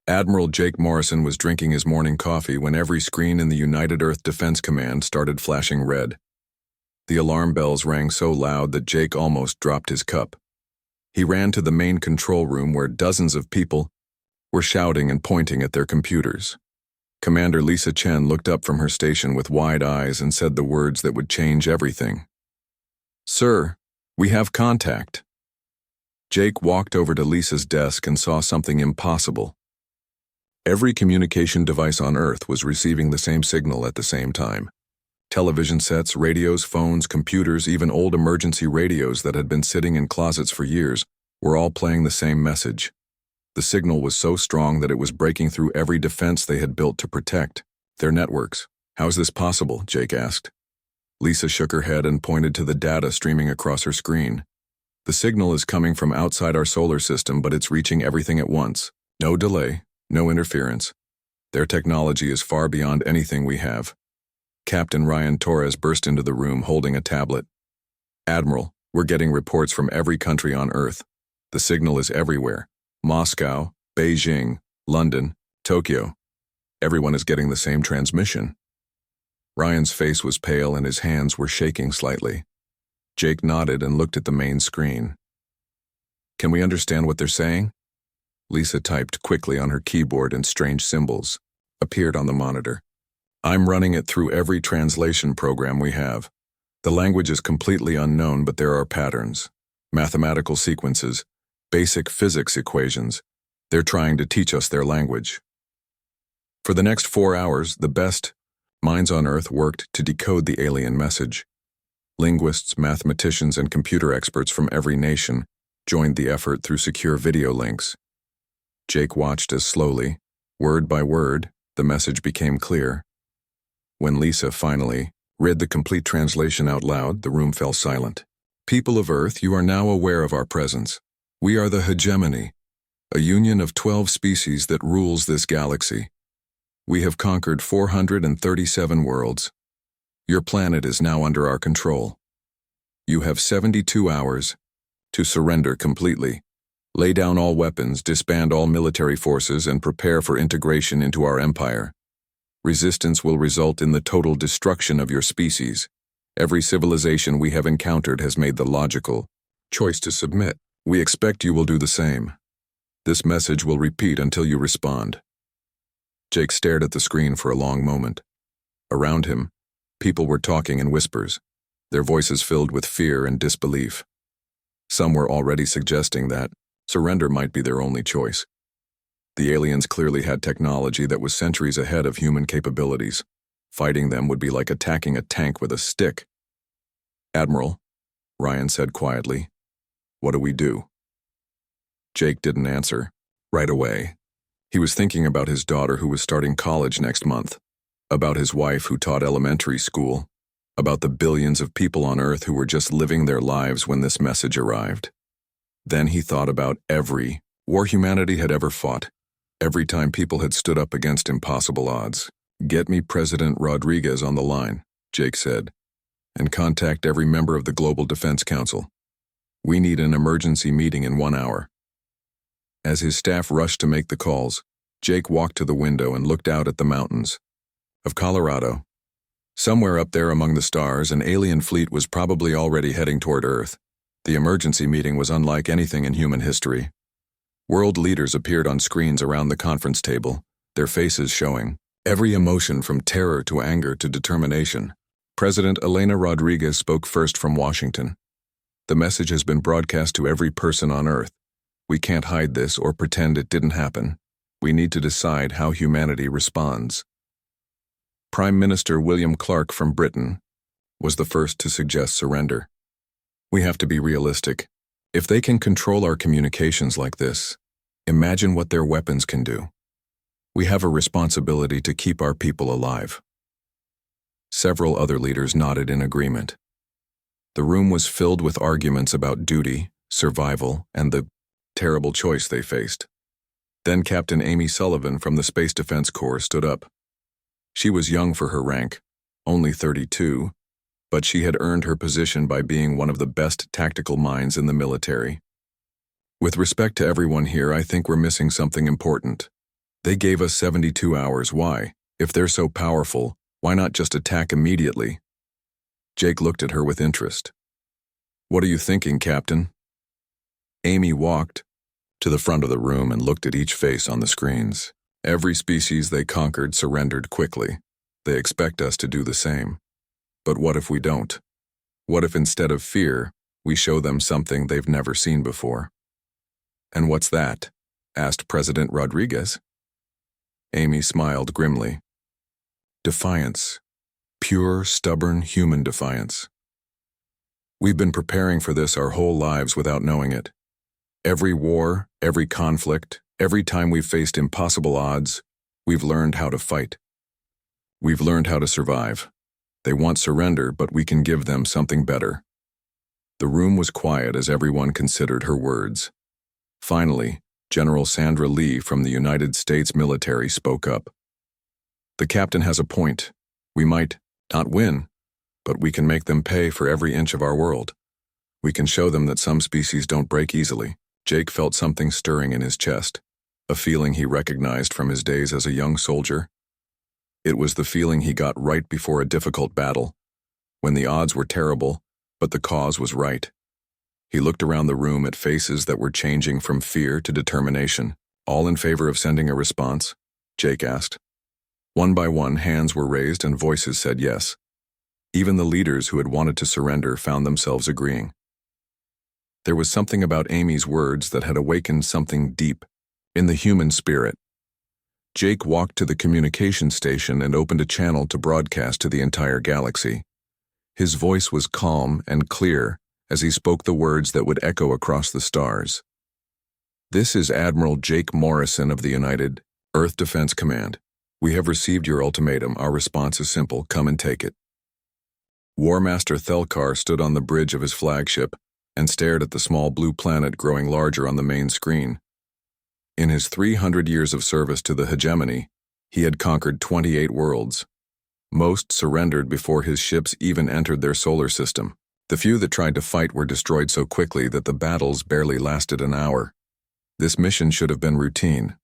Admiral Jake Morrison was drinking his morning coffee when every screen in the United Earth Defense Command started flashing red. The alarm bells rang so loud that Jake almost dropped his cup. He ran to the main control room where dozens of people were shouting and pointing at their computers. Commander Lisa Chen looked up from her station with wide eyes and said the words that would change everything. "Sir, we have contact." Jake walked over to Lisa's desk and saw something impossible. Every communication device on Earth was receiving the same signal at the same time. Television sets, radios, phones, computers, even old emergency radios that had been sitting in closets for years were all playing the same message. The signal was so strong that it was breaking through every defense they had built to protect their networks. "How's this possible?" Jake asked. Lisa shook her head and pointed to the data streaming across her screen. "The signal is coming from outside our solar system, but it's reaching everything at once. No delay, no interference. Their technology is far beyond anything we have." Captain Ryan Torres burst into the room holding a tablet. "Admiral, we're getting reports from every country on Earth. The signal is everywhere. Moscow, Beijing, London, Tokyo. Everyone is getting the same transmission." Ryan's face was pale and his hands were shaking slightly. Jake nodded and looked at the main screen. "Can we understand what they're saying?" Lisa typed quickly on her keyboard and strange symbols appeared on the monitor. "I'm running it through every translation program we have. The language is completely unknown, but there are patterns, mathematical sequences, basic physics equations. They're trying to teach us their language." For the next 4 hours, the best minds on Earth worked to decode the alien message. Linguists, mathematicians, and computer experts from every nation joined the effort through secure video links. Jake watched as slowly, word by word, the message became clear. When Lisa finally read the complete translation out loud, the room fell silent. "People of Earth, you are now aware of our presence. We are the Hegemony, a union of 12 species that rules this galaxy. We have conquered 437 worlds. Your planet is now under our control. You have 72 hours to surrender completely. Lay down all weapons, disband all military forces, and prepare for integration into our empire. Resistance will result in the total destruction of your species. Every civilization we have encountered has made the logical choice to submit. We expect you will do the same. This message will repeat until you respond." Jake stared at the screen for a long moment. Around him, people were talking in whispers, their voices filled with fear and disbelief. Some were already suggesting that surrender might be their only choice. The aliens clearly had technology that was centuries ahead of human capabilities. Fighting them would be like attacking a tank with a stick. "Admiral," Ryan said quietly, "what do we do?" Jake didn't answer right away. He was thinking about his daughter who was starting college next month, about his wife who taught elementary school, about the billions of people on Earth who were just living their lives when this message arrived. Then he thought about every war humanity had ever fought, every time people had stood up against impossible odds. "Get me President Rodriguez on the line," Jake said, "and contact every member of the Global Defense Council. We need an emergency meeting in 1 hour." As his staff rushed to make the calls, Jake walked to the window and looked out at the mountains of Colorado. Somewhere up there among the stars, an alien fleet was probably already heading toward Earth. The emergency meeting was unlike anything in human history. World leaders appeared on screens around the conference table, their faces showing every emotion from terror to anger to determination. President Elena Rodriguez spoke first from Washington. "The message has been broadcast to every person on Earth. We can't hide this or pretend it didn't happen. We need to decide how humanity responds." Prime Minister William Clark from Britain was the first to suggest surrender. "We have to be realistic. If they can control our communications like this, imagine what their weapons can do. We have a responsibility to keep our people alive." Several other leaders nodded in agreement. The room was filled with arguments about duty, survival, and the terrible choice they faced. Then Captain Amy Sullivan from the Space Defense Corps stood up. She was young for her rank, only 32, but she had earned her position by being one of the best tactical minds in the military. "With respect to everyone here, I think we're missing something important. They gave us 72 hours. Why? If they're so powerful, why not just attack immediately? Jake looked at her with interest. What are you thinking, Captain? Amy walked to the front of the room and looked at each face on the screens. Every species they conquered surrendered quickly. They expect us to do the same. But what if we don't? What if instead of fear, we show them something they've never seen before? And what's that? Asked President Rodriguez. Amy smiled grimly. Defiance. Pure, stubborn, human defiance. We've been preparing for this our whole lives without knowing it. Every war, every conflict, every time we've faced impossible odds, we've learned how to fight. We've learned how to survive. They want surrender, but we can give them something better. The room was quiet as everyone considered her words. Finally, General Sandra Lee from the United States military spoke up. The captain has a point. We might not win, but we can make them pay for every inch of our world. We can show them that some species don't break easily. Jake felt something stirring in his chest, a feeling he recognized from his days as a young soldier. It was the feeling he got right before a difficult battle, when the odds were terrible, but the cause was right. He looked around the room at faces that were changing from fear to determination. All in favor of sending a response? Jake asked. One by one, hands were raised and voices said yes. Even the leaders who had wanted to surrender found themselves agreeing. There was something about Amy's words that had awakened something deep in the human spirit. Jake walked to the communication station and opened a channel to broadcast to the entire galaxy. His voice was calm and clear as he spoke the words that would echo across the stars. This is Admiral Jake Morrison of the United Earth Defense Command. We have received your ultimatum. Our response is simple. Come and take it. War Master Thelkar stood on the bridge of his flagship and stared at the small blue planet growing larger on the main screen. In his 300 years of service to the hegemony, he had conquered 28 worlds. Most surrendered before his ships even entered their solar system. The few that tried to fight were destroyed so quickly that the battles barely lasted an hour. This mission should have been routine.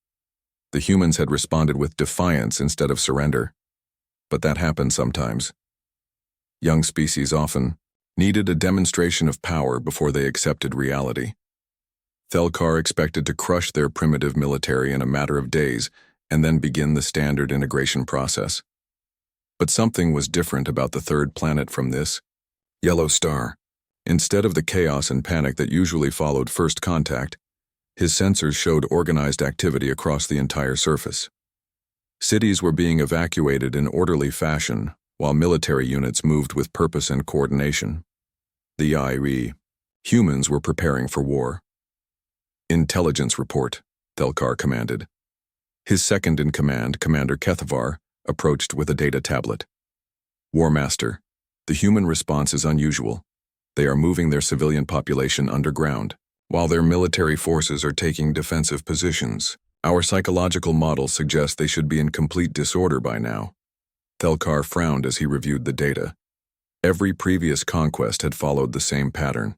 The humans had responded with defiance instead of surrender. But that happened sometimes. Young species often needed a demonstration of power before they accepted reality. Thelkar expected to crush their primitive military in a matter of days and then begin the standard integration process. But something was different about the third planet from this yellow star. Instead of the chaos and panic that usually followed first contact, his sensors showed organized activity across the entire surface. Cities were being evacuated in orderly fashion, while military units moved with purpose and coordination. The IE humans were preparing for war. Intelligence report, Thelkar commanded. His second-in-command, Commander Kethavar, approached with a data tablet. War Master, the human response is unusual. They are moving their civilian population underground, while their military forces are taking defensive positions. Our psychological models suggest they should be in complete disorder by now. Thelkar frowned as he reviewed the data. Every previous conquest had followed the same pattern.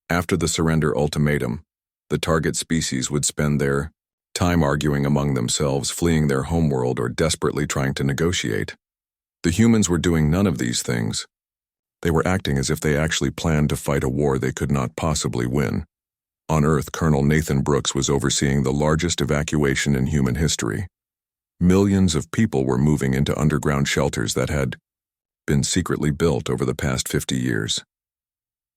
After the surrender ultimatum, the target species would spend their time arguing among themselves, fleeing their homeworld, or desperately trying to negotiate. The humans were doing none of these things. They were acting as if they actually planned to fight a war they could not possibly win. On Earth, Colonel Nathan Brooks was overseeing the largest evacuation in human history. Millions of people were moving into underground shelters that had been secretly built over the past 50 years.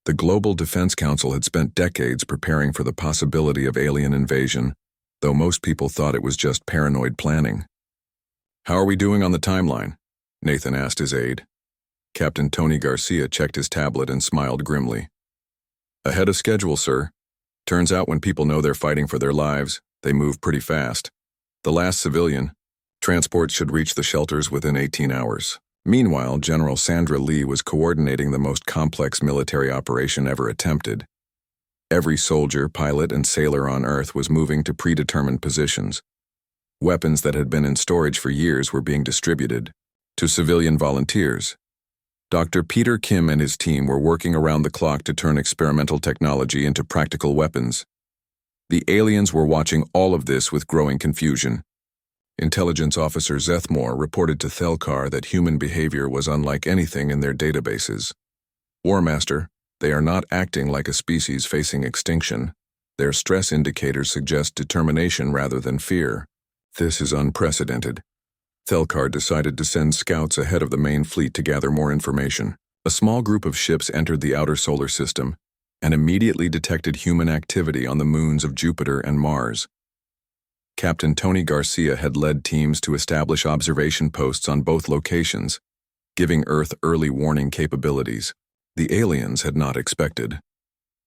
The Global Defense Council had spent decades preparing for the possibility of alien invasion, though most people thought it was just paranoid planning. "How are we doing on the timeline?" Nathan asked his aide. Captain Tony Garcia checked his tablet and smiled grimly. "Ahead of schedule, sir. Turns out when people know they're fighting for their lives, they move pretty fast. The last civilian transport should reach the shelters within 18 hours. Meanwhile, General Sandra Lee was coordinating the most complex military operation ever attempted. Every soldier, pilot, and sailor on Earth was moving to predetermined positions. Weapons that had been in storage for years were being distributed to civilian volunteers. Dr. Peter Kim and his team were working around the clock to turn experimental technology into practical weapons. The aliens were watching all of this with growing confusion. Intelligence Officer Zethmore reported to Thelkar that human behavior was unlike anything in their databases. War Master, they are not acting like a species facing extinction. Their stress indicators suggest determination rather than fear. This is unprecedented. Thelkar decided to send scouts ahead of the main fleet to gather more information. A small group of ships entered the outer solar system and immediately detected human activity on the moons of Jupiter and Mars. Captain Tony Garcia had led teams to establish observation posts on both locations, giving Earth early warning capabilities the aliens had not expected.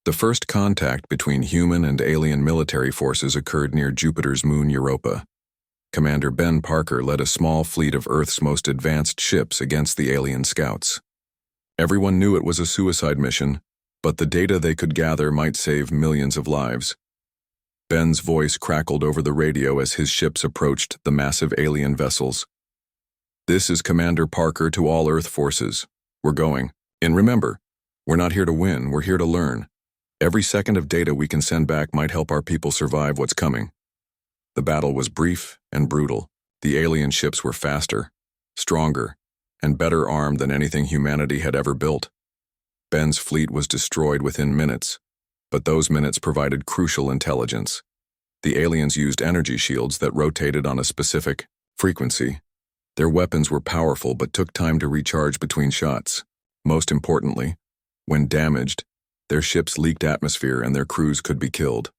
The first contact between human and alien military forces occurred near Jupiter's moon Europa. Commander Ben Parker led a small fleet of Earth's most advanced ships against the alien scouts. Everyone knew it was a suicide mission, but the data they could gather might save millions of lives. Ben's voice crackled over the radio as his ships approached the massive alien vessels. "This is Commander Parker to all Earth forces. We're going. And remember, we're not here to win, we're here to learn. Every second of data we can send back might help our people survive what's coming." The battle was brief and brutal. The alien ships were faster, stronger, and better armed than anything humanity had ever built. Ben's fleet was destroyed within minutes, but those minutes provided crucial intelligence. The aliens used energy shields that rotated on a specific frequency. Their weapons were powerful but took time to recharge between shots. Most importantly, when damaged, their ships leaked atmosphere and their crews could be killed.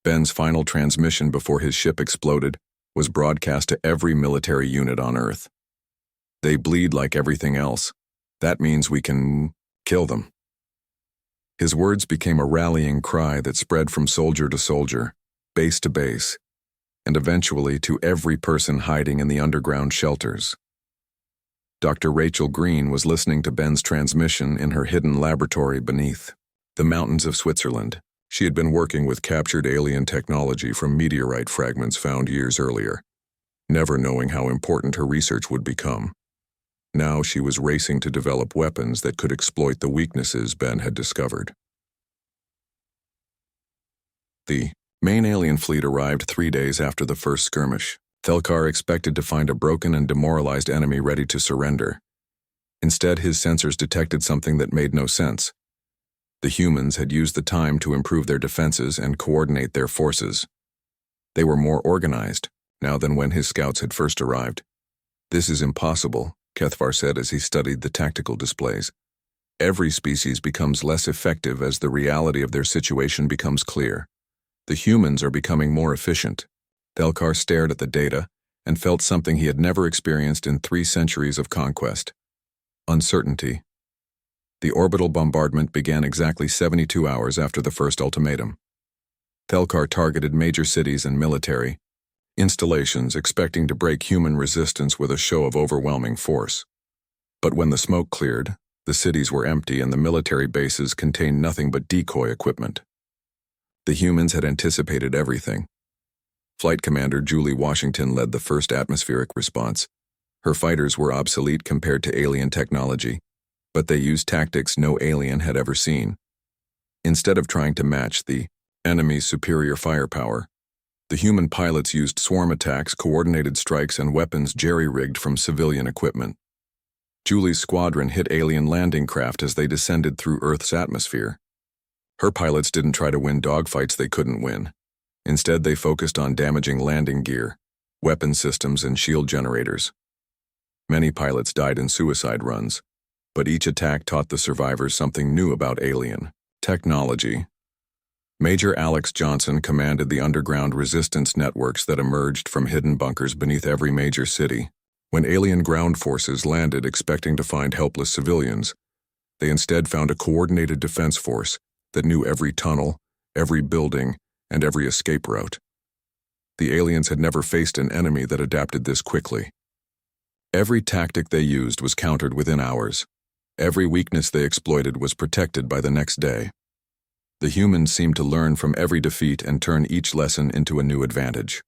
Ben's final transmission before his ship exploded was broadcast to every military unit on Earth. "They bleed like everything else. That means we can kill them." His words became a rallying cry that spread from soldier to soldier, base to base, and eventually to every person hiding in the underground shelters. Dr. Rachel Green was listening to Ben's transmission in her hidden laboratory beneath the mountains of Switzerland. She had been working with captured alien technology from meteorite fragments found years earlier, never knowing how important her research would become. Now she was racing to develop weapons that could exploit the weaknesses Ben had discovered. The main alien fleet arrived 3 days after the first skirmish. Thelkar expected to find a broken and demoralized enemy ready to surrender. Instead, his sensors detected something that made no sense. The humans had used the time to improve their defenses and coordinate their forces. They were more organized now than when his scouts had first arrived. "This is impossible," Kethvar said as he studied the tactical displays. "Every species becomes less effective as the reality of their situation becomes clear. The humans are becoming more efficient." Thelkar stared at the data and felt something he had never experienced in 3 centuries of conquest: uncertainty. The orbital bombardment began exactly 72 hours after the first ultimatum. Thelkar targeted major cities and military installations, expecting to break human resistance with a show of overwhelming force. But when the smoke cleared, the cities were empty and the military bases contained nothing but decoy equipment. The humans had anticipated everything. Flight Commander Julie Washington led the first atmospheric response. Her fighters were obsolete compared to alien technology, but they used tactics no alien had ever seen. Instead of trying to match the enemy's superior firepower, the human pilots used swarm attacks, coordinated strikes, and weapons jerry-rigged from civilian equipment. Julie's squadron hit alien landing craft as they descended through Earth's atmosphere. Her pilots didn't try to win dogfights they couldn't win. Instead, they focused on damaging landing gear, weapon systems, and shield generators. Many pilots died in suicide runs, but each attack taught the survivors something new about alien technology. Major Alex Johnson commanded the underground resistance networks that emerged from hidden bunkers beneath every major city. When alien ground forces landed expecting to find helpless civilians, they instead found a coordinated defense force that knew every tunnel, every building, and every escape route. The aliens had never faced an enemy that adapted this quickly. Every tactic they used was countered within hours. Every weakness they exploited was protected by the next day. The humans seemed to learn from every defeat and turn each lesson into a new advantage.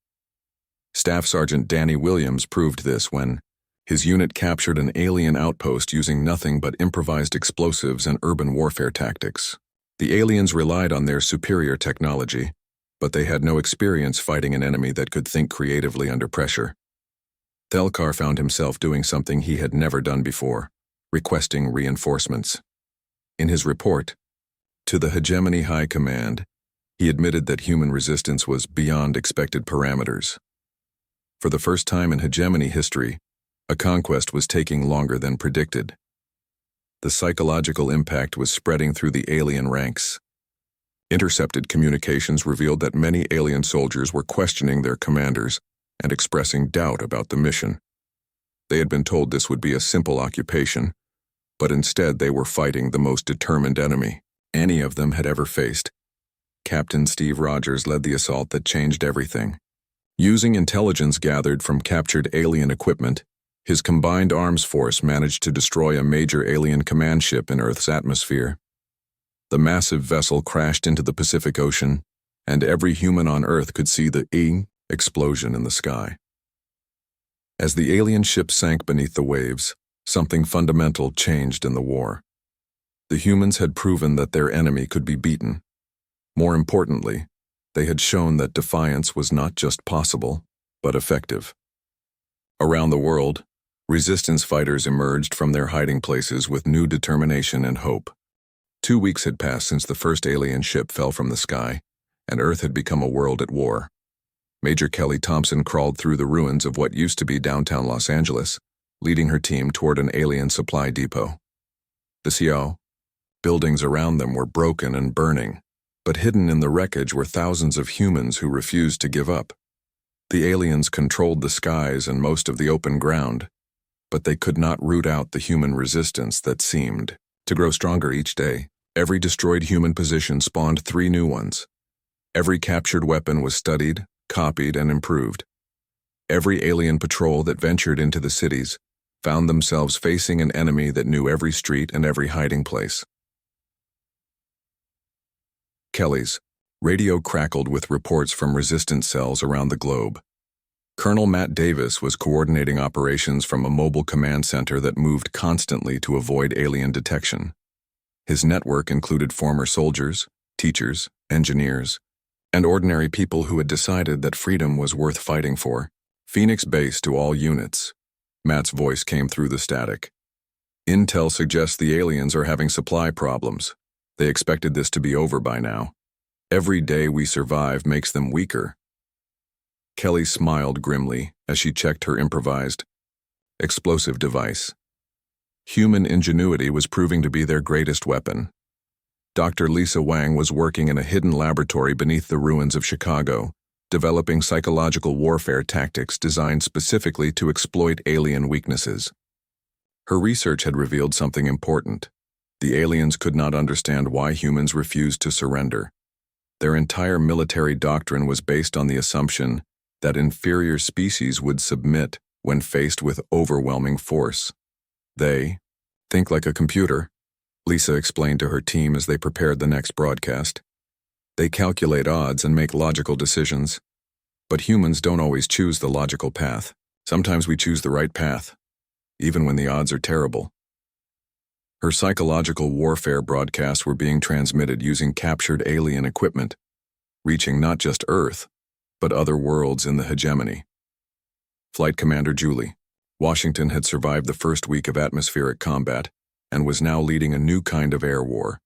Staff Sergeant Danny Williams proved this when his unit captured an alien outpost using nothing but improvised explosives and urban warfare tactics. The aliens relied on their superior technology, but they had no experience fighting an enemy that could think creatively under pressure. Thelkar found himself doing something he had never done before, requesting reinforcements. In his report to the Hegemony High Command, he admitted that human resistance was beyond expected parameters. For the first time in hegemony history, a conquest was taking longer than predicted. The psychological impact was spreading through the alien ranks. Intercepted communications revealed that many alien soldiers were questioning their commanders and expressing doubt about the mission. They had been told this would be a simple occupation, but instead they were fighting the most determined enemy any of them had ever faced. Captain Steve Rogers led the assault that changed everything. Using intelligence gathered from captured alien equipment, his combined arms force managed to destroy a major alien command ship in Earth's atmosphere. The massive vessel crashed into the Pacific Ocean, and every human on Earth could see the explosion in the sky. As the alien ship sank beneath the waves, something fundamental changed in the war. The humans had proven that their enemy could be beaten. More importantly, they had shown that defiance was not just possible, but effective. Around the world, resistance fighters emerged from their hiding places with new determination and hope. 2 weeks had passed since the first alien ship fell from the sky, and Earth had become a world at war. Major Kelly Thompson crawled through the ruins of what used to be downtown Los Angeles, leading her team toward an alien supply depot. The buildings around them were broken and burning, but hidden in the wreckage were thousands of humans who refused to give up. The aliens controlled the skies and most of the open ground, but they could not root out the human resistance that seemed to grow stronger each day. Every destroyed human position spawned 3 new ones. Every captured weapon was studied, copied, and improved. Every alien patrol that ventured into the cities found themselves facing an enemy that knew every street and every hiding place. Kelly's radio crackled with reports from resistance cells around the globe. Colonel Matt Davis was coordinating operations from a mobile command center that moved constantly to avoid alien detection. His network included former soldiers, teachers, engineers, and ordinary people who had decided that freedom was worth fighting for. Phoenix Base to all units. Matt's voice came through the static. Intel suggests the aliens are having supply problems. They expected this to be over by now. Every day we survive makes them weaker. Kelly smiled grimly as she checked her improvised explosive device. Human ingenuity was proving to be their greatest weapon. Dr. Lisa Wang was working in a hidden laboratory beneath the ruins of Chicago, developing psychological warfare tactics designed specifically to exploit alien weaknesses. Her research had revealed something important. The aliens could not understand why humans refused to surrender. Their entire military doctrine was based on the assumption that inferior species would submit when faced with overwhelming force. They think like a computer, Lisa explained to her team as they prepared the next broadcast. They calculate odds and make logical decisions. But humans don't always choose the logical path. Sometimes we choose the right path, even when the odds are terrible. Her psychological warfare broadcasts were being transmitted using captured alien equipment, reaching not just Earth, but other worlds in the hegemony. Flight Commander Julie. Washington had survived the first week of atmospheric combat and was now leading a new kind of air war.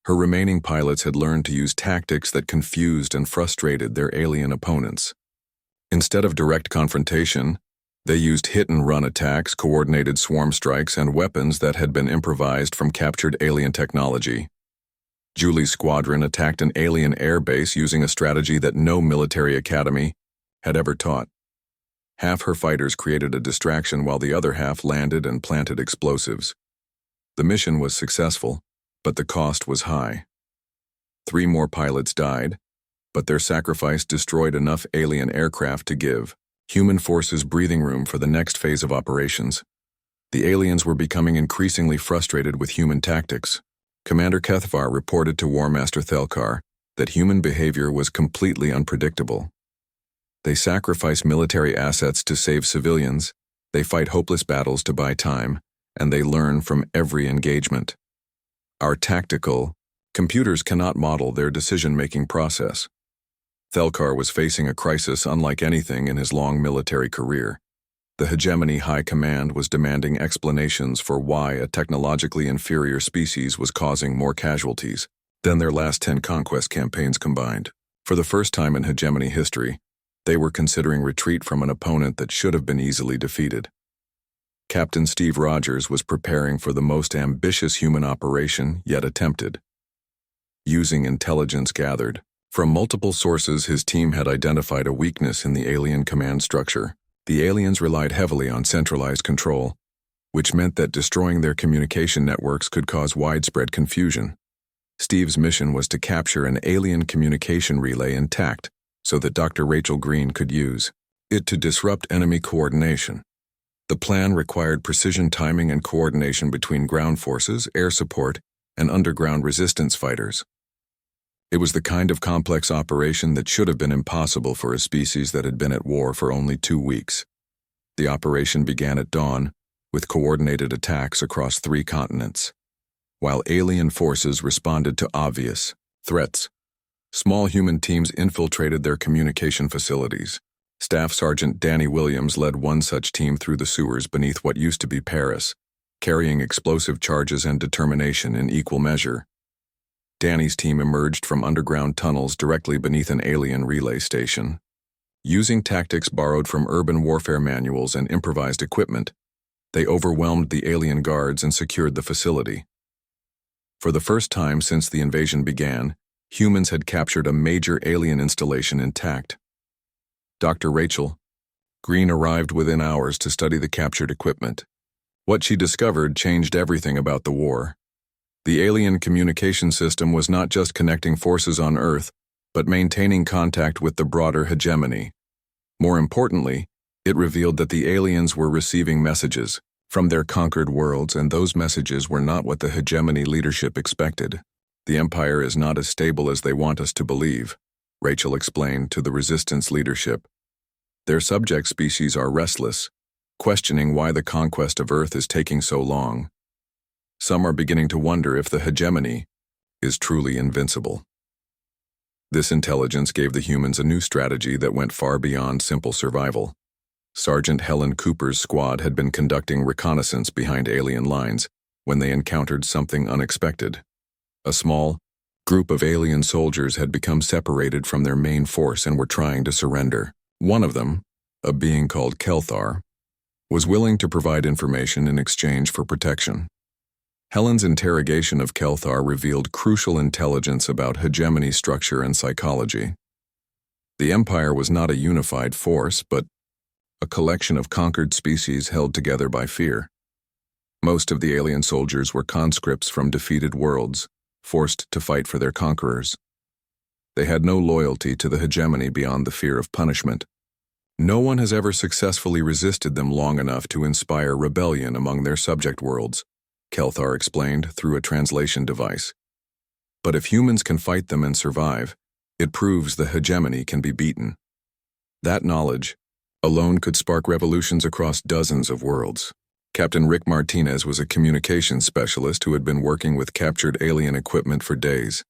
Her remaining pilots had learned to use tactics that confused and frustrated their alien opponents. Instead of direct confrontation, they used hit-and-run attacks, coordinated swarm strikes, and weapons that had been improvised from captured alien technology. Julie's squadron attacked an alien air base using a strategy that no military academy had ever taught. Half her fighters created a distraction while the other half landed and planted explosives. The mission was successful, but the cost was high. 3 more pilots died, but their sacrifice destroyed enough alien aircraft to give human forces breathing room for the next phase of operations. The aliens were becoming increasingly frustrated with human tactics. Commander Kethvar reported to War Master Thelkar that human behavior was completely unpredictable. They sacrifice military assets to save civilians, they fight hopeless battles to buy time, and they learn from every engagement. Our tactical computers cannot model their decision-making process. Thelkar was facing a crisis unlike anything in his long military career. The Hegemony High Command was demanding explanations for why a technologically inferior species was causing more casualties than their last 10 conquest campaigns combined. For the first time in Hegemony history, they were considering retreat from an opponent that should have been easily defeated. Captain Steve Rogers was preparing for the most ambitious human operation yet attempted. Using intelligence gathered from multiple sources, his team had identified a weakness in the alien command structure. The aliens relied heavily on centralized control, which meant that destroying their communication networks could cause widespread confusion. Steve's mission was to capture an alien communication relay intact so that Dr. Rachel Green could use it to disrupt enemy coordination. The plan required precision timing and coordination between ground forces, air support, and underground resistance fighters. It was the kind of complex operation that should have been impossible for a species that had been at war for only 2 weeks. The operation began at dawn, with coordinated attacks across 3 continents. While alien forces responded to obvious threats, small human teams infiltrated their communication facilities. Staff Sergeant Danny Williams led one such team through the sewers beneath what used to be Paris, carrying explosive charges and determination in equal measure. Danny's team emerged from underground tunnels directly beneath an alien relay station. Using tactics borrowed from urban warfare manuals and improvised equipment, they overwhelmed the alien guards and secured the facility. For the first time since the invasion began, humans had captured a major alien installation intact. Dr. Rachel Green arrived within hours to study the captured equipment. What she discovered changed everything about the war. The alien communication system was not just connecting forces on Earth, but maintaining contact with the broader hegemony. More importantly, it revealed that the aliens were receiving messages from their conquered worlds, and those messages were not what the hegemony leadership expected. The Empire is not as stable as they want us to believe, Rachel explained to the Resistance leadership. Their subject species are restless, questioning why the conquest of Earth is taking so long. Some are beginning to wonder if the hegemony is truly invincible. This intelligence gave the humans a new strategy that went far beyond simple survival. Sergeant Helen Cooper's squad had been conducting reconnaissance behind alien lines when they encountered something unexpected. A small group of alien soldiers had become separated from their main force and were trying to surrender. One of them, a being called Kelthar, was willing to provide information in exchange for protection. Helen's interrogation of Kelthar revealed crucial intelligence about hegemony structure and psychology. The Empire was not a unified force, but a collection of conquered species held together by fear. Most of the alien soldiers were conscripts from defeated worlds, forced to fight for their conquerors. They had no loyalty to the hegemony beyond the fear of punishment. No one has ever successfully resisted them long enough to inspire rebellion among their subject worlds, Kelthar explained through a translation device. But if humans can fight them and survive, it proves the hegemony can be beaten. That knowledge alone could spark revolutions across dozens of worlds. Captain Rick Martinez was a communications specialist who had been working with captured alien equipment for days.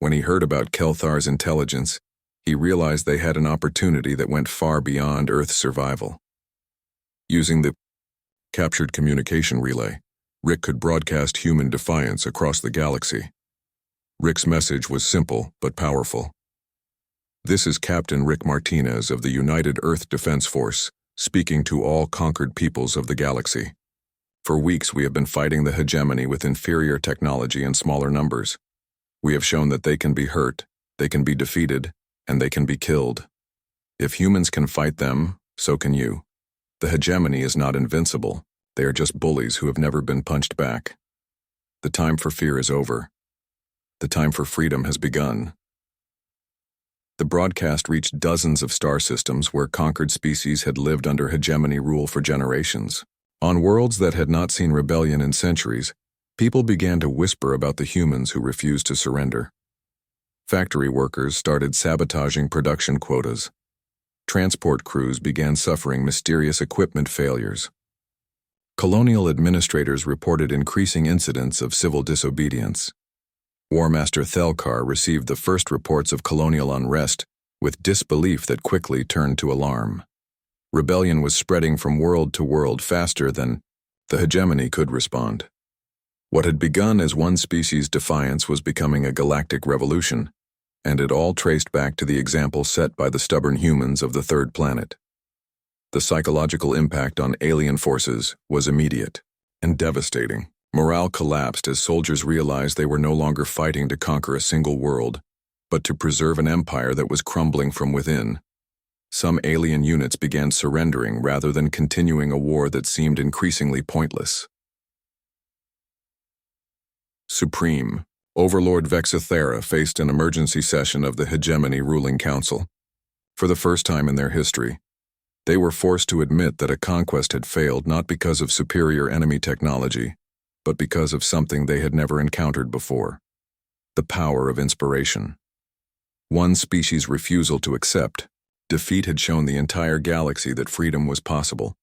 When he heard about Kelthar's intelligence, he realized they had an opportunity that went far beyond Earth's survival. Using the captured communication relay, Rick could broadcast human defiance across the galaxy. Rick's message was simple but powerful. This is Captain Rick Martinez of the United Earth Defense Force, speaking to all conquered peoples of the galaxy. For weeks we have been fighting the hegemony with inferior technology and smaller numbers. We have shown that they can be hurt, they can be defeated, and they can be killed. If humans can fight them, so can you. The hegemony is not invincible. They are just bullies who have never been punched back. The time for fear is over. The time for freedom has begun. The broadcast reached dozens of star systems where conquered species had lived under hegemony rule for generations. On worlds that had not seen rebellion in centuries, people began to whisper about the humans who refused to surrender. Factory workers started sabotaging production quotas. Transport crews began suffering mysterious equipment failures. Colonial administrators reported increasing incidents of civil disobedience. War Master Thelkar received the first reports of colonial unrest with disbelief that quickly turned to alarm. Rebellion was spreading from world to world faster than the hegemony could respond. What had begun as one species' defiance was becoming a galactic revolution, and it all traced back to the example set by the stubborn humans of the third planet. The psychological impact on alien forces was immediate and devastating. Morale collapsed as soldiers realized they were no longer fighting to conquer a single world, but to preserve an empire that was crumbling from within. Some alien units began surrendering rather than continuing a war that seemed increasingly pointless. Supreme, Overlord Vexithera faced an emergency session of the Hegemony Ruling Council. For the first time in their history, they were forced to admit that a conquest had failed not because of superior enemy technology, but because of something they had never encountered before: the power of inspiration. One species' refusal to accept defeat had shown the entire galaxy that freedom was possible.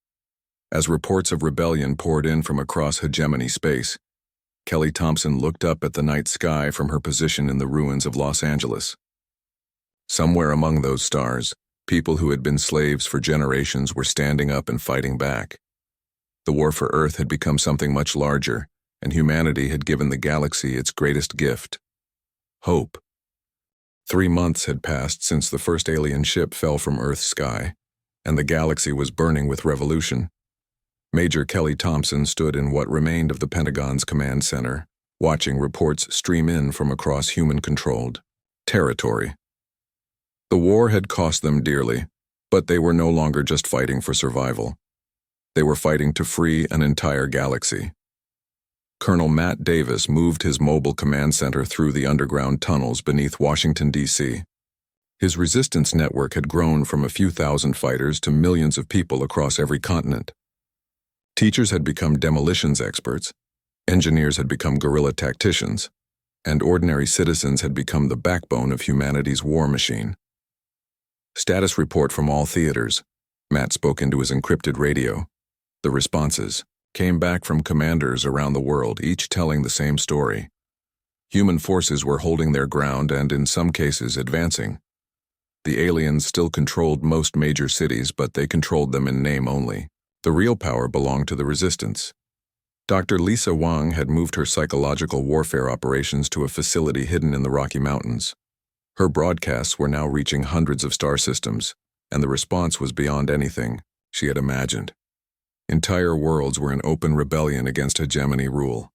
As reports of rebellion poured in from across hegemony space, Kelly Thompson looked up at the night sky from her position in the ruins of Los Angeles. Somewhere among those stars, people who had been slaves for generations were standing up and fighting back. The war for Earth had become something much larger, and humanity had given the galaxy its greatest gift: hope. 3 months had passed since the first alien ship fell from Earth's sky, and the galaxy was burning with revolution. Major Kelly Thompson stood in what remained of the Pentagon's command center, watching reports stream in from across human-controlled territory. The war had cost them dearly, but they were no longer just fighting for survival. They were fighting to free an entire galaxy. Colonel Matt Davis moved his mobile command center through the underground tunnels beneath Washington, D.C. His resistance network had grown from a few thousand fighters to millions of people across every continent. Teachers had become demolitions experts, engineers had become guerrilla tacticians, and ordinary citizens had become the backbone of humanity's war machine. Status report from all theaters. Matt spoke into his encrypted radio. The responses came back from commanders around the world, each telling the same story. Human forces were holding their ground and, in some cases, advancing. The aliens still controlled most major cities, but they controlled them in name only. The real power belonged to the resistance. Dr. Lisa Wang had moved her psychological warfare operations to a facility hidden in the Rocky Mountains. Her broadcasts were now reaching hundreds of star systems, and the response was beyond anything she had imagined. Entire worlds were in open rebellion against hegemony rule.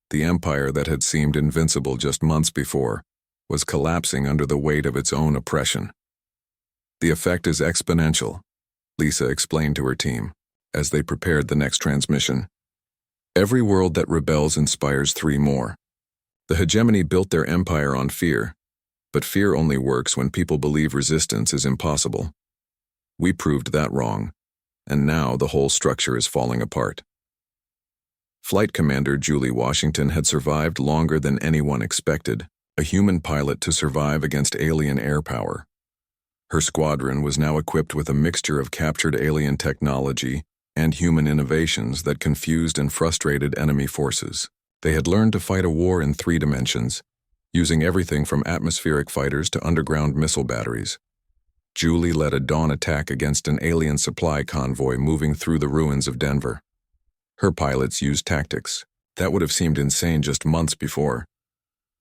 The empire that had seemed invincible just months before was collapsing under the weight of its own oppression. "The effect is exponential," Lisa explained to her team as they prepared the next transmission. "Every world that rebels inspires 3 more. The hegemony built their empire on fear, but fear only works when people believe resistance is impossible. We proved that wrong, and now the whole structure is falling apart." Flight Commander Julie Washington had survived longer than anyone expected, a human pilot to survive against alien air power. Her squadron was now equipped with a mixture of captured alien technology and human innovations that confused and frustrated enemy forces. They had learned to fight a war in 3 dimensions, using everything from atmospheric fighters to underground missile batteries. Julie led a dawn attack against an alien supply convoy moving through the ruins of Denver. Her pilots used tactics that would have seemed insane just months before,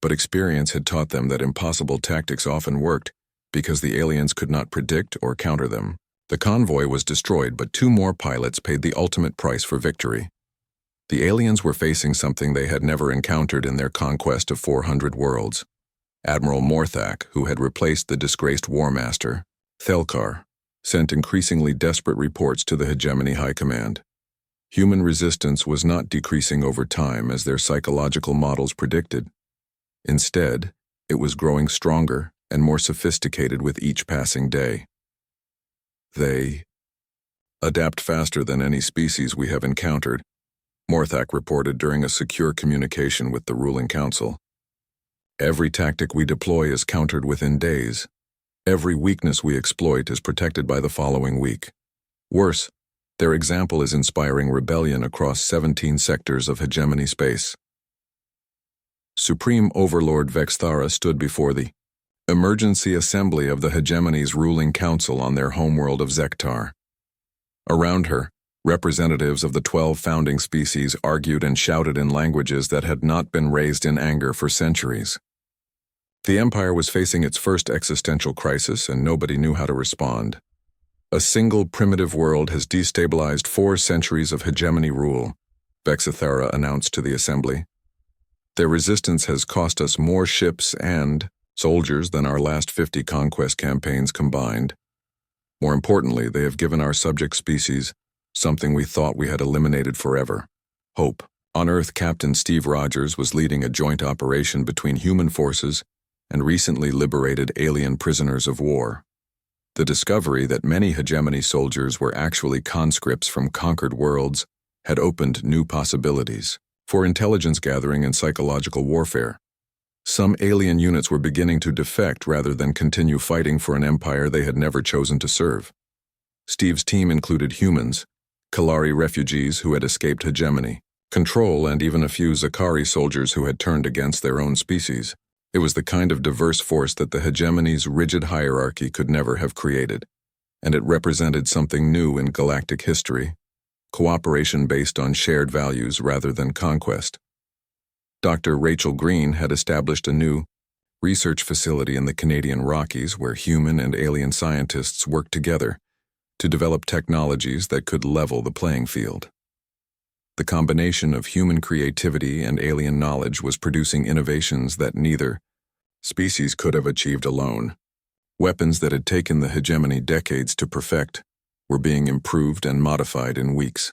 but experience had taught them that impossible tactics often worked because the aliens could not predict or counter them. The convoy was destroyed, but 2 more pilots paid the ultimate price for victory. The aliens were facing something they had never encountered in their conquest of 400 worlds. Admiral Morthak, who had replaced the disgraced War Master, Thelkar, sent increasingly desperate reports to the Hegemony High Command. Human resistance was not decreasing over time as their psychological models predicted. Instead, it was growing stronger and more sophisticated with each passing day. "They adapt faster than any species we have encountered," Morthak reported during a secure communication with the ruling council. "Every tactic we deploy is countered within days. Every weakness we exploit is protected by the following week. Worse, their example is inspiring rebellion across 17 sectors of hegemony space." Supreme Overlord Vexthara stood before the Emergency assembly of the hegemony's ruling council on their homeworld of Zektar. Around her, representatives of the 12 founding species argued and shouted in languages that had not been raised in anger for centuries. The Empire was facing its first existential crisis, and nobody knew how to respond. A single primitive world has destabilized 4 centuries of hegemony rule, Vexithara announced to the assembly. Their resistance has cost us more ships and soldiers than our last 50 conquest campaigns combined. More importantly, they have given our subject species something we thought we had eliminated forever: hope. On Earth, Captain Steve Rogers was leading a joint operation between human forces and recently liberated alien prisoners of war. The discovery that many hegemony soldiers were actually conscripts from conquered worlds had opened new possibilities for intelligence gathering and psychological warfare. Some alien units were beginning to defect rather than continue fighting for an empire they had never chosen to serve. Steve's team included humans, Kalari refugees who had escaped hegemony, control, and even a few Zakari soldiers who had turned against their own species. It was the kind of diverse force that the hegemony's rigid hierarchy could never have created, and it represented something new in galactic history: cooperation based on shared values rather than conquest. Dr. Rachel Green had established a new research facility in the Canadian Rockies where human and alien scientists worked together to develop technologies that could level the playing field. The combination of human creativity and alien knowledge was producing innovations that neither species could have achieved alone. Weapons that had taken the hegemony decades to perfect were being improved and modified in weeks.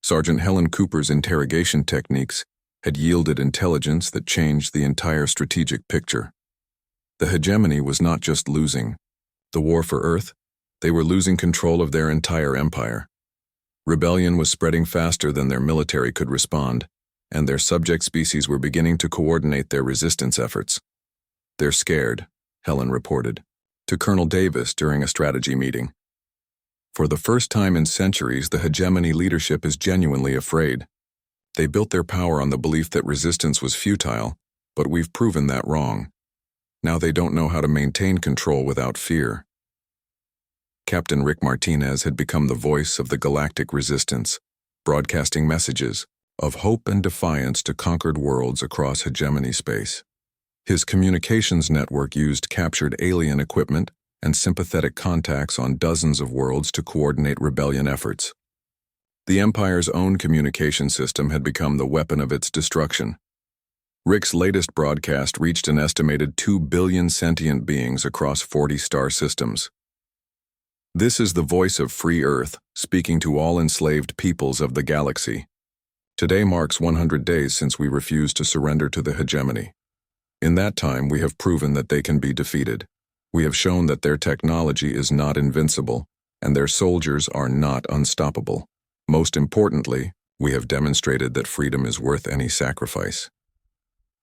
Sergeant Helen Cooper's interrogation techniques had yielded intelligence that changed the entire strategic picture. The hegemony was not just losing the war for Earth, they were losing control of their entire empire. Rebellion was spreading faster than their military could respond, and their subject species were beginning to coordinate their resistance efforts. "They're scared," Helen reported to Colonel Davis during a strategy meeting. For the first time in centuries, the hegemony leadership is genuinely afraid. They built their power on the belief that resistance was futile, but we've proven that wrong. Now they don't know how to maintain control without fear. Captain Rick Martinez had become the voice of the galactic resistance, broadcasting messages of hope and defiance to conquered worlds across hegemony space. His communications network used captured alien equipment and sympathetic contacts on dozens of worlds to coordinate rebellion efforts. The Empire's own communication system had become the weapon of its destruction. Rick's latest broadcast reached an estimated 2 billion sentient beings across 40 star systems. "This is the voice of free Earth, speaking to all enslaved peoples of the galaxy. Today marks 100 days since we refused to surrender to the hegemony. In that time, we have proven that they can be defeated. We have shown that their technology is not invincible, and their soldiers are not unstoppable. Most importantly, we have demonstrated that freedom is worth any sacrifice."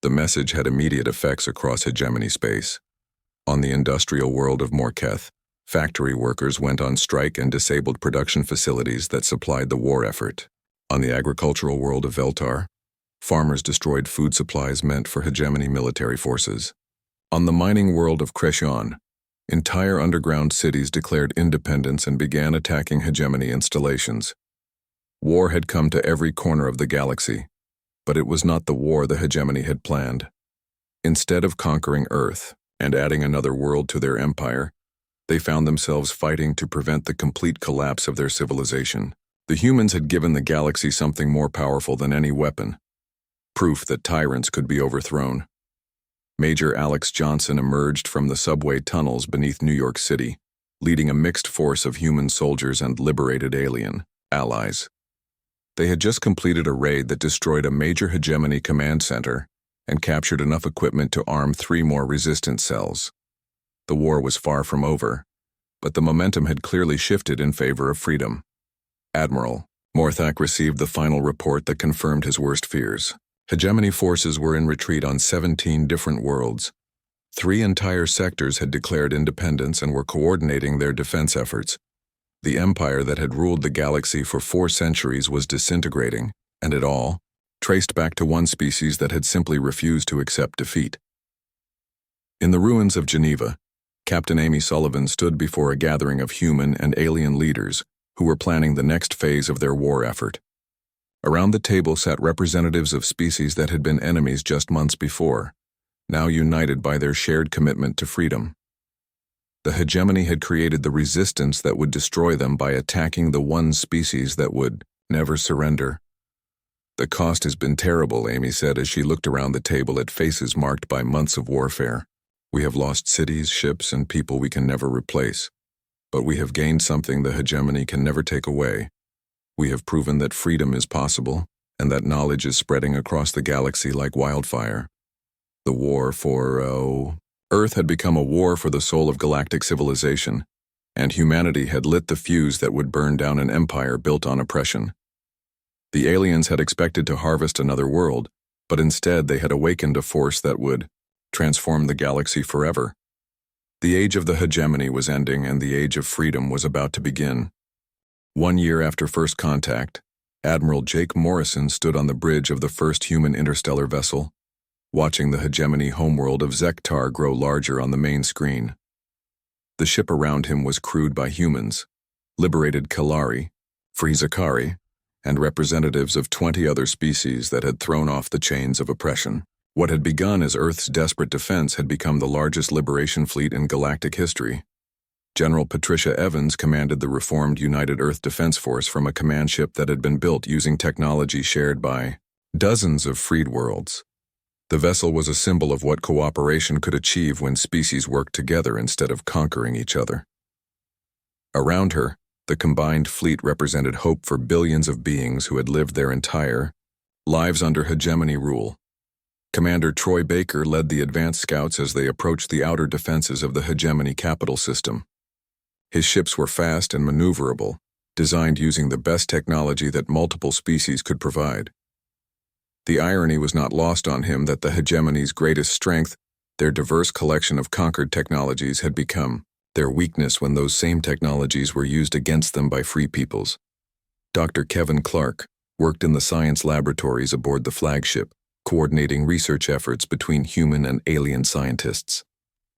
The message had immediate effects across hegemony space. On the industrial world of Morketh, factory workers went on strike and disabled production facilities that supplied the war effort. On the agricultural world of Veltar, farmers destroyed food supplies meant for hegemony military forces. On the mining world of Kreshan, entire underground cities declared independence and began attacking hegemony installations. War had come to every corner of the galaxy, but it was not the war the hegemony had planned. Instead of conquering Earth and adding another world to their empire, they found themselves fighting to prevent the complete collapse of their civilization. The humans had given the galaxy something more powerful than any weapon: proof that tyrants could be overthrown. Major Alex Johnson emerged from the subway tunnels beneath New York City, leading a mixed force of human soldiers and liberated alien allies. They had just completed a raid that destroyed a major hegemony command center and captured enough equipment to arm 3 more resistance cells. The war was far from over, but the momentum had clearly shifted in favor of freedom. Admiral Morthak received the final report that confirmed his worst fears. Hegemony forces were in retreat on 17 different worlds. 3 entire sectors had declared independence and were coordinating their defense efforts. The empire that had ruled the galaxy for 4 centuries was disintegrating, and it all traced back to one species that had simply refused to accept defeat. In the ruins of Geneva, Captain Amy Sullivan stood before a gathering of human and alien leaders who were planning the next phase of their war effort. Around the table sat representatives of species that had been enemies just months before, now united by their shared commitment to freedom. The hegemony had created the resistance that would destroy them by attacking the one species that would never surrender. "The cost has been terrible," Amy said as she looked around the table at faces marked by months of warfare. "We have lost cities, ships, and people we can never replace. But we have gained something the hegemony can never take away. We have proven that freedom is possible, and that knowledge is spreading across the galaxy like wildfire." The war for, Earth had become a war for the soul of galactic civilization, and humanity had lit the fuse that would burn down an empire built on oppression. The aliens had expected to harvest another world, but instead they had awakened a force that would transform the galaxy forever. The age of the hegemony was ending, and the age of freedom was about to begin. 1 year after first contact, Admiral Jake Morrison stood on the bridge of the first human interstellar vessel, watching the hegemony homeworld of Zektar grow larger on the main screen. The ship around him was crewed by humans, liberated Kalari, Frizakari, and representatives of 20 other species that had thrown off the chains of oppression. What had begun as Earth's desperate defense had become the largest liberation fleet in galactic history. General Patricia Evans commanded the reformed United Earth Defense Force from a command ship that had been built using technology shared by dozens of freed worlds. The vessel was a symbol of what cooperation could achieve when species worked together instead of conquering each other. Around her, the combined fleet represented hope for billions of beings who had lived their entire lives under hegemony rule. Commander Troy Baker led the advanced scouts as they approached the outer defenses of the hegemony capital system. His ships were fast and maneuverable, designed using the best technology that multiple species could provide. The irony was not lost on him that the hegemony's greatest strength, their diverse collection of conquered technologies, had become their weakness when those same technologies were used against them by free peoples. Dr. Kevin Clark worked in the science laboratories aboard the flagship, coordinating research efforts between human and alien scientists.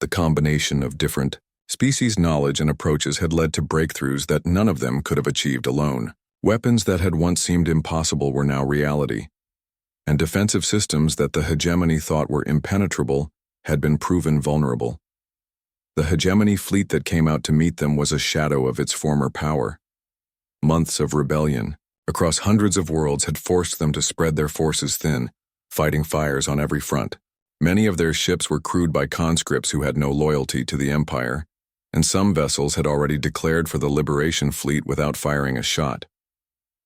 The combination of different species knowledge and approaches had led to breakthroughs that none of them could have achieved alone. Weapons that had once seemed impossible were now reality, and defensive systems that the hegemony thought were impenetrable had been proven vulnerable. The hegemony fleet that came out to meet them was a shadow of its former power. Months of rebellion across hundreds of worlds had forced them to spread their forces thin, fighting fires on every front. Many of their ships were crewed by conscripts who had no loyalty to the Empire, and some vessels had already declared for the Liberation Fleet without firing a shot.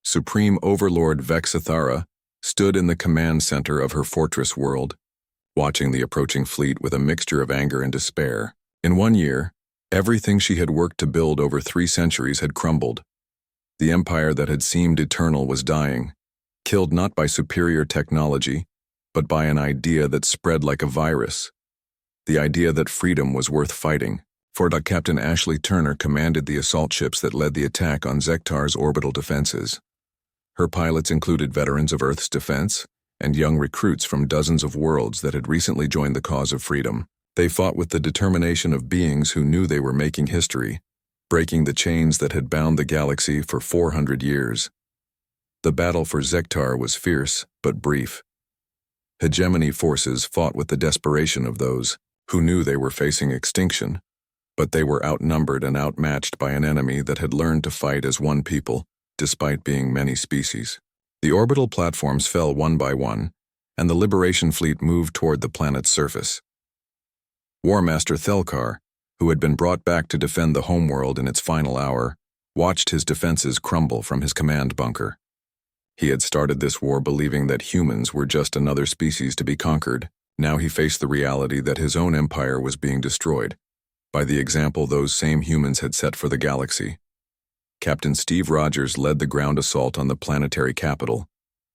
Supreme Overlord Vexathara stood in the command center of her fortress world, watching the approaching fleet with a mixture of anger and despair. In 1 year, everything she had worked to build over 3 centuries had crumbled. The empire that had seemed eternal was dying, killed not by superior technology, but by an idea that spread like a virus. The idea that freedom was worth fighting. Captain Ashley Turner commanded the assault ships that led the attack on Zektar's orbital defenses. Her pilots included veterans of Earth's defense and young recruits from dozens of worlds that had recently joined the cause of freedom. They fought with the determination of beings who knew they were making history, breaking the chains that had bound the galaxy for 400 years. The battle for Zektar was fierce but brief. Hegemony forces fought with the desperation of those who knew they were facing extinction, but they were outnumbered and outmatched by an enemy that had learned to fight as one people, despite being many species. The orbital platforms fell one by one, and the Liberation Fleet moved toward the planet's surface. War Master Thelkar, who had been brought back to defend the homeworld in its final hour, watched his defenses crumble from his command bunker. He had started this war believing that humans were just another species to be conquered. Now he faced the reality that his own empire was being destroyed by the example those same humans had set for the galaxy. Captain Steve Rogers led the ground assault on the planetary capital,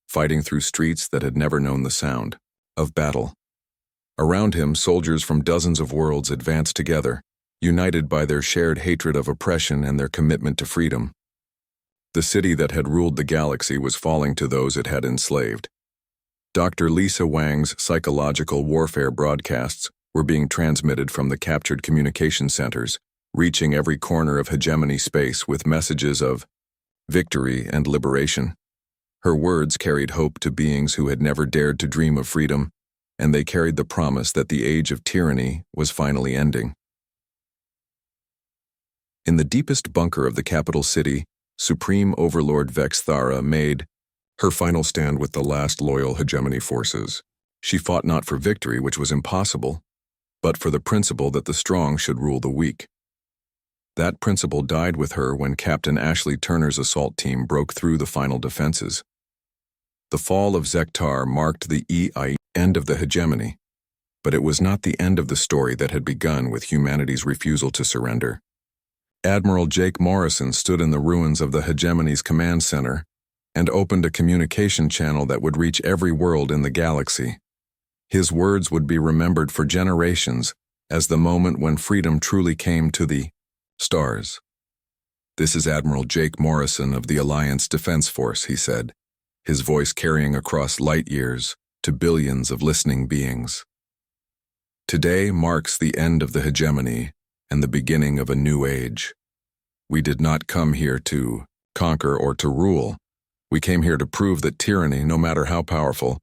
fighting through streets that had never known the sound of battle. Around him, soldiers from dozens of worlds advanced together, united by their shared hatred of oppression and their commitment to freedom. The city that had ruled the galaxy was falling to those it had enslaved. Dr. Lisa Wang's psychological warfare broadcasts were being transmitted from the captured communication centers, reaching every corner of hegemony space with messages of victory and liberation. Her words carried hope to beings who had never dared to dream of freedom, and they carried the promise that the age of tyranny was finally ending. In the deepest bunker of the capital city, Supreme Overlord Vex Thara made her final stand with the last loyal hegemony forces. She fought not for victory, which was impossible, but for the principle that the strong should rule the weak. That principle died with her when Captain Ashley Turner's assault team broke through the final defenses. The fall of Zektar marked the end of the hegemony, but it was not the end of the story that had begun with humanity's refusal to surrender. Admiral Jake Morrison stood in the ruins of the hegemony's command center and opened a communication channel that would reach every world in the galaxy. His words would be remembered for generations as the moment when freedom truly came to the stars. "This is Admiral Jake Morrison of the Alliance Defense Force," he said, his voice carrying across light years to billions of listening beings. "Today marks the end of the hegemony and the beginning of a new age. We did not come here to conquer or to rule. We came here to prove that tyranny, no matter how powerful,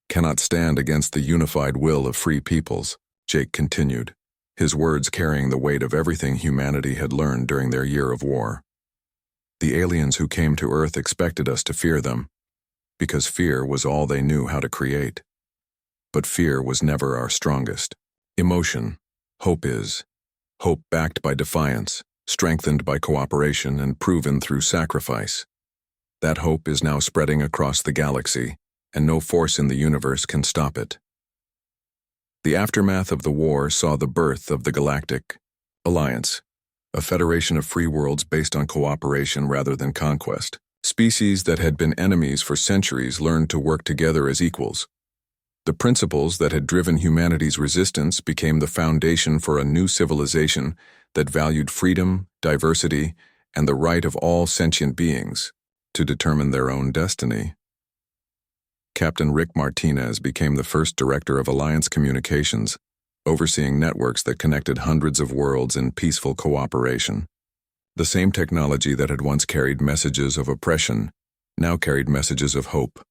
cannot stand against the unified will of free peoples," Jake continued, his words carrying the weight of everything humanity had learned during their year of war. "The aliens who came to Earth expected us to fear them, because fear was all they knew how to create. But fear was never our strongest emotion. Hope is. Hope backed by defiance, strengthened by cooperation, and proven through sacrifice. That hope is now spreading across the galaxy, and no force in the universe can stop it." The aftermath of the war saw the birth of the Galactic Alliance, a federation of free worlds based on cooperation rather than conquest. Species that had been enemies for centuries learned to work together as equals. The principles that had driven humanity's resistance became the foundation for a new civilization that valued freedom, diversity, and the right of all sentient beings to determine their own destiny. Captain Rick Martinez became the first director of Alliance Communications, overseeing networks that connected hundreds of worlds in peaceful cooperation. The same technology that had once carried messages of oppression now carried messages of hope,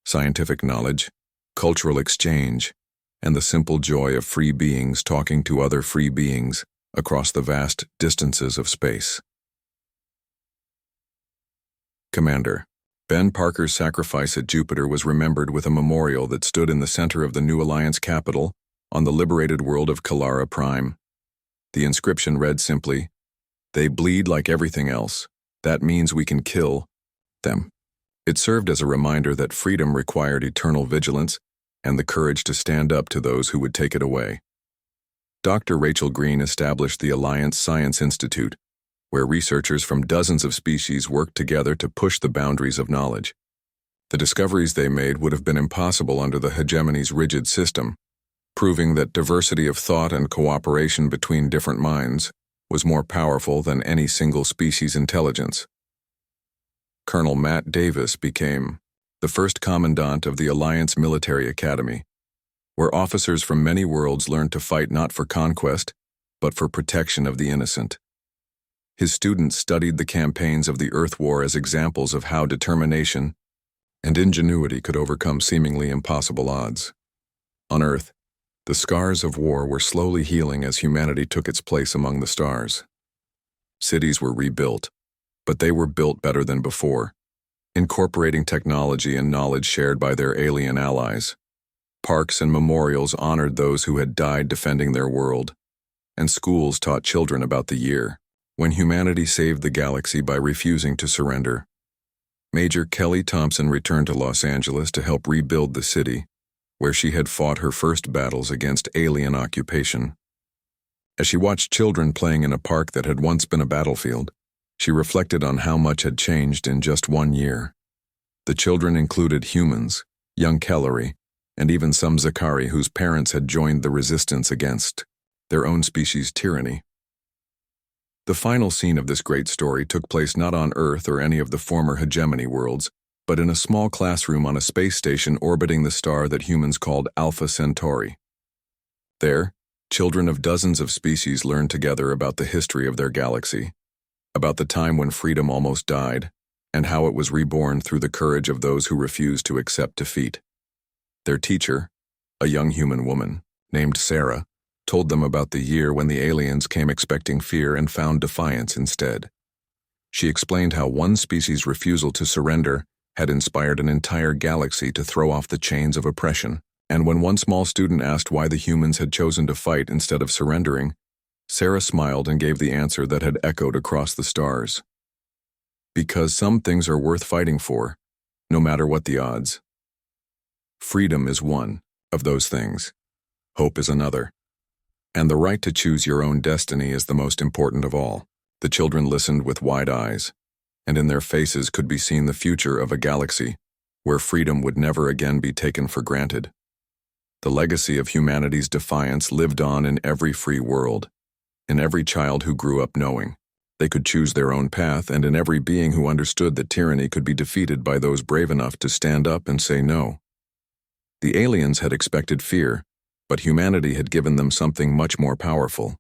scientific knowledge, cultural exchange, and the simple joy of free beings talking to other free beings across the vast distances of space. Commander Ben Parker's sacrifice at Jupiter was remembered with a memorial that stood in the center of the new Alliance capital on the liberated world of Kalara Prime. The inscription read simply, "They bleed like everything else. That means we can kill them." It served as a reminder that freedom required eternal vigilance and the courage to stand up to those who would take it away. Dr. Rachel Green established the Alliance Science Institute, where researchers from dozens of species worked together to push the boundaries of knowledge. The discoveries they made would have been impossible under the hegemony's rigid system, proving that diversity of thought and cooperation between different minds was more powerful than any single species' intelligence. Colonel Matt Davis became the first commandant of the Alliance Military Academy, where officers from many worlds learned to fight not for conquest, but for protection of the innocent. His students studied the campaigns of the Earth War as examples of how determination and ingenuity could overcome seemingly impossible odds. On Earth, the scars of war were slowly healing as humanity took its place among the stars. Cities were rebuilt, but they were built better than before, incorporating technology and knowledge shared by their alien allies. Parks and memorials honored those who had died defending their world, and schools taught children about the year when humanity saved the galaxy by refusing to surrender. Major Kelly Thompson returned to Los Angeles to help rebuild the city, where she had fought her first battles against alien occupation. As she watched children playing in a park that had once been a battlefield, she reflected on how much had changed in just 1 year. The children included humans, young Kellery, and even some Zakari whose parents had joined the resistance against their own species' tyranny. The final scene of this great story took place not on Earth or any of the former hegemony worlds, but in a small classroom on a space station orbiting the star that humans called Alpha Centauri. There, Children of dozens of species learned together about the history of their galaxy, about the time when freedom almost died, and how it was reborn through the courage of those who refused to accept defeat. Their teacher, a young human woman named Sarah, told them about the year when the aliens came expecting fear and found defiance instead. She explained how one species' refusal to surrender had inspired an entire galaxy to throw off the chains of oppression. And when one small student asked why the humans had chosen to fight instead of surrendering, Sarah smiled and gave the answer that had echoed across the stars. Because some things are worth fighting for, no matter what the odds. Freedom is one of those things. Hope is another. And the right to choose your own destiny is the most important of all. The children listened with wide eyes, and in their faces could be seen the future of a galaxy where freedom would never again be taken for granted. The legacy of humanity's defiance lived on in every free world, in every child who grew up knowing they could choose their own path, and in every being who understood that tyranny could be defeated by those brave enough to stand up and say no. The aliens had expected fear, but humanity had given them something much more powerful: